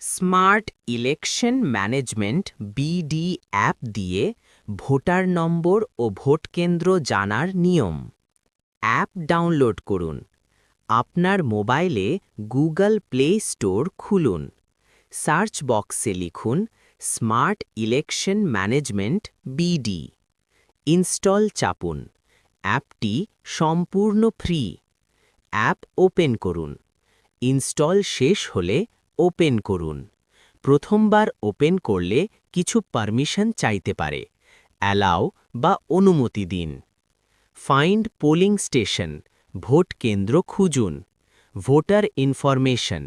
Smart election management BD app দিয়ে voter number ও vote কেন্দ্র জানার নিয়ম। অ্যাপ ডাউনলোড করুন। আপনার মোবাইলে গুগল প্লে স্টোর খুলুন। সার্চ বক্সে লিখুন smart election management BD. Install চাপুন। অ্যাপটি সম্পূর্ণ ফ্রি। অ্যাপ ওপেন করুন। ইনস্টল শেষ হলে ওপেন করুন। প্রথমবার ওপেন করলে কিছু পারমিশন চাইতে পারে। অ্যালাউ বা অনুমতি দিন। ফাইন্ড পোলিং স্টেশন, ভোট কেন্দ্র খুঁজুন। ভোটার ইনফরমেশন,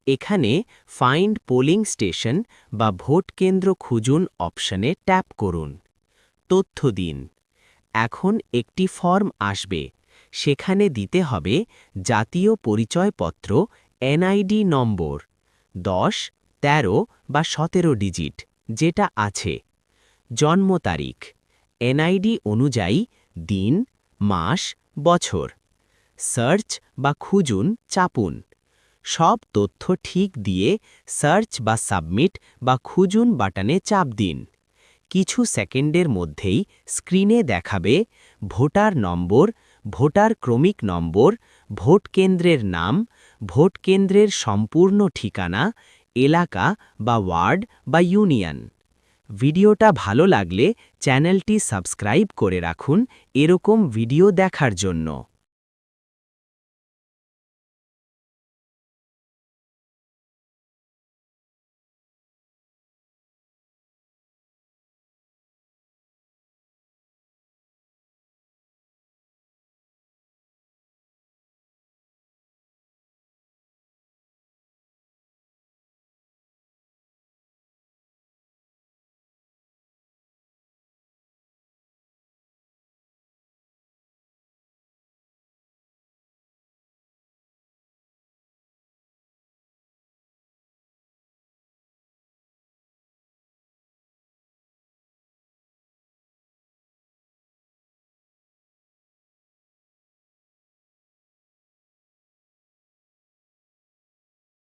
এখানে ফাইন্ড পোলিং স্টেশন বা ভোট কেন্দ্র খুঁজুন অপশনে ট্যাপ করুন। তথ্য দিন। এখন একটি ফর্ম আসবে, সেখানে দিতে হবে জাতীয় পরিচয়পত্র এনআইডি নম্বর 10, 13 বা 17 ডিজিট যেটা আছে। জন্ম তারিখ, এনআইডি অনুযায়ী দিন, মাস, বছর। সার্চ বা খুঁজুন চাপুন। সব তথ্য ঠিক দিয়ে সার্চ বা সাবমিট বা খুঁজুন বাটনে চাপ দিন। কিছু সেকেন্ডের মধ্যেই স্ক্রিনে দেখাবে ভোটার নম্বর, ভোটার ক্রমিক নম্বর, ভোট কেন্দ্রের নাম, ভোট কেন্দ্রের সম্পূর্ণ ঠিকানা, এলাকা বা ওয়ার্ড বা ইউনিয়ন। ভিডিওটা ভালো লাগলে চ্যানেলটি সাবস্ক্রাইব করে রাখুন এরকম ভিডিও দেখার জন্য।